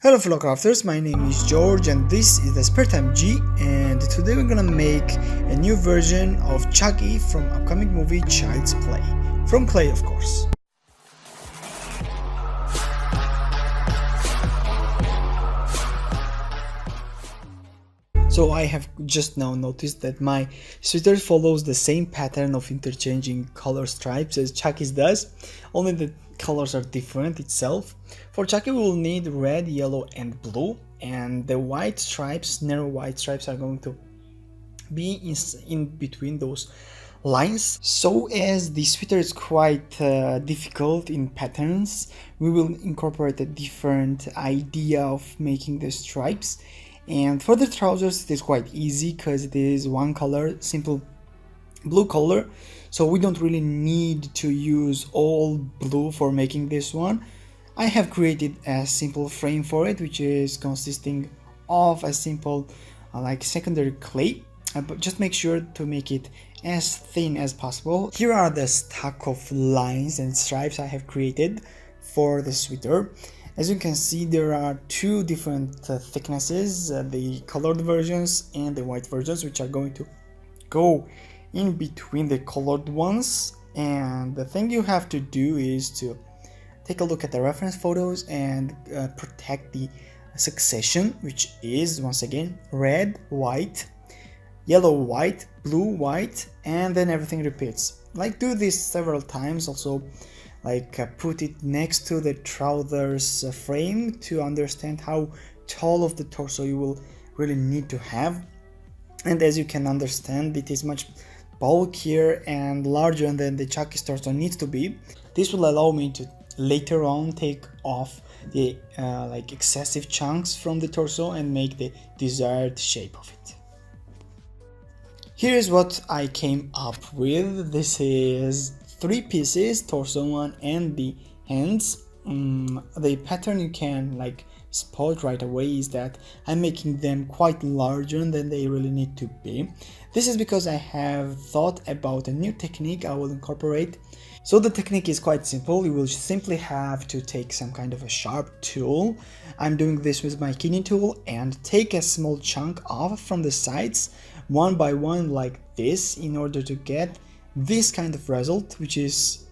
Hello fellow crafters, my name is George and this is the Spare Time G, and today we're gonna make a new version of Chucky from upcoming movie Child's Play. From clay, of course. So I have just now noticed that my sweater follows the same pattern of interchanging color stripes as Chucky's does, only the colors are different itself. For Chucky we will need red, yellow and blue, and the white stripes, narrow white stripes, are going to be in between those lines. So as the sweater is quite difficult in patterns, we will incorporate a different idea of making the stripes. And for the trousers it is quite easy because it is one color, simple blue color, so we don't really need to use all blue for making this one. I have created a simple frame for it, which is consisting of a simple like secondary clay, but just make sure to make it as thin as possible. Here are the stack of lines and stripes I have created for the sweater. As you can see, there are two different thicknesses, the colored versions and the white versions, which are going to go in between the colored ones. And the thing you have to do is to take a look at the reference photos and protect the succession, which is once again red, white, yellow, white, blue, white, and then everything repeats. Like, do this several times. Also, put it next to the trousers frame to understand how tall of the torso you will really need to have. And as you can understand, it is much bulkier and larger than the Chucky's torso needs to be. This will allow me to later on take off the excessive chunks from the torso and make the desired shape of it. Here is what I came up with. This is 3 pieces, torso one and the hands. The pattern you can spot right away is that I'm making them quite larger than they really need to be. This is because I have thought about a new technique I will incorporate. So the technique is quite simple. You will simply have to take some kind of a sharp tool. I'm doing this with my kidney tool, and take a small chunk off from the sides one by one like this in order to get this kind of result, which is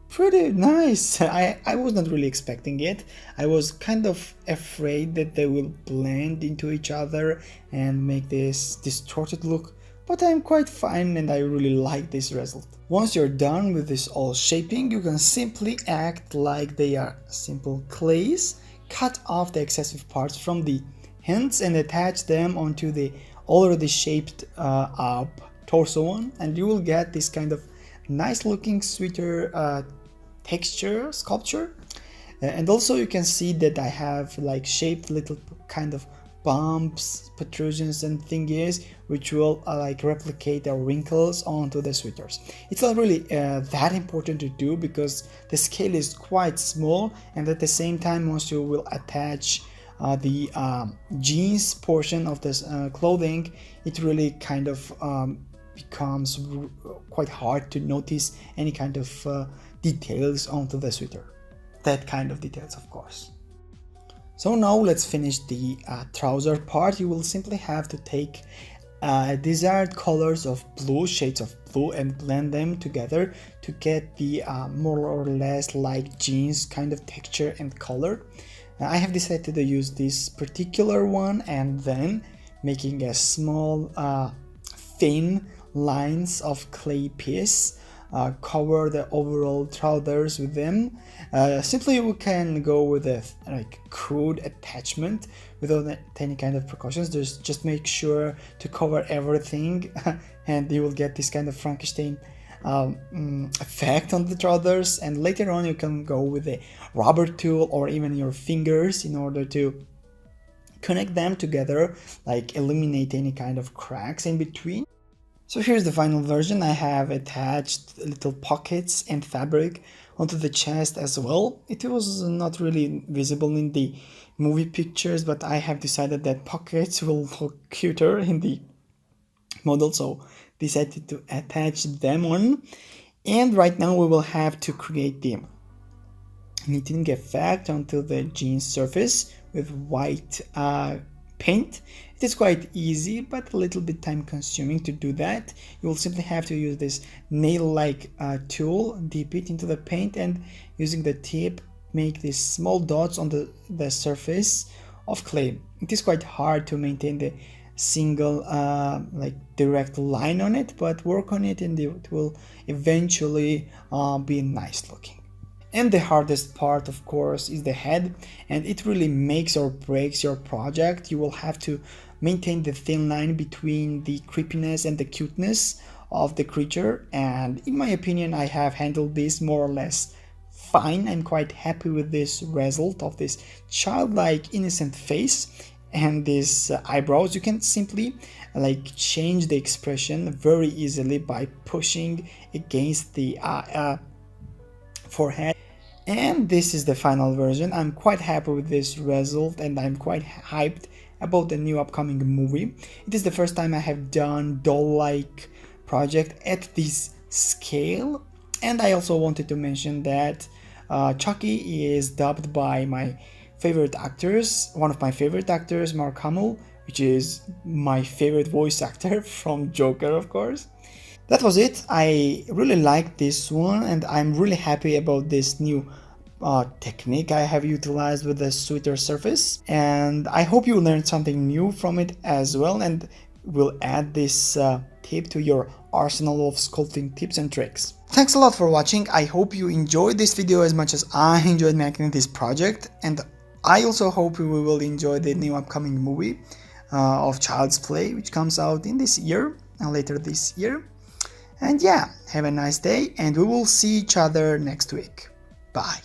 pretty nice. I was not really expecting it. I was kind of afraid that they will blend into each other and make this distorted look, but I'm quite fine and I really like this result. Once you're done with this all shaping, you can simply act like they are simple clays, cut off the excessive parts from the hands and attach them onto the already shaped up torso one, and you will get this kind of nice looking sweater texture sculpture. And also you can see that I have shaped little kind of bumps, protrusions and thingies which will replicate the wrinkles onto the sweaters. It's not really that important to do because the scale is quite small, and at the same time once you will attach the jeans portion of this clothing, it really kind of becomes quite hard to notice any kind of details onto the sweater. That kind of details, of course. So now let's finish the trouser part. You will simply have to take desired colors of blue, shades of blue, and blend them together to get the more or less like jeans kind of texture and color. I have decided to use this particular one, and then making a small thin lines of clay piece, cover the overall trousers with them. Simply we can go with a crude attachment without any kind of precautions. Just make sure to cover everything and you will get this kind of Frankenstein effect on the trousers. And later on you can go with a rubber tool or even your fingers in order to connect them together, eliminate any kind of cracks in between. So here's the final version. I have attached little pockets and fabric onto the chest as well. It was not really visible in the movie pictures, but I have decided that pockets will look cuter in the model, so decided to attach them on. And right now we will have to create the knitting effect onto the jeans surface with white paint. It is quite easy but a little bit time consuming to do that. You will simply have to use this nail-like tool, dip it into the paint, and using the tip make these small dots on the surface of clay. It is quite hard to maintain the single like direct line on it, but work on it and it will eventually be nice looking. And the hardest part, of course, is the head, and it really makes or breaks your project. You will have to maintain the thin line between the creepiness and the cuteness of the creature, and in my opinion I have handled this more or less fine. I'm quite happy with this result of this childlike innocent face and these eyebrows. You can simply like change the expression very easily by pushing against the forehead. And this is the final version. I'm quite happy with this result and I'm quite hyped about the new upcoming movie. It is the first time I have done doll-like project at this scale, and I also wanted to mention that Chucky is dubbed by my favorite actors, one of my favorite actors, Mark Hamill, which is my favorite voice actor from Joker, of course. That was it. I really liked this one and I'm really happy about this new technique I have utilized with the sweeter surface, and I hope you learned something new from it as well and will add this tip to your arsenal of sculpting tips and tricks. Thanks a lot for watching. I hope you enjoyed this video as much as I enjoyed making this project, and I also hope you will enjoy the new upcoming movie of Child's Play, which comes out in this year and later this year. And yeah, have a nice day and we will see each other next week. Bye.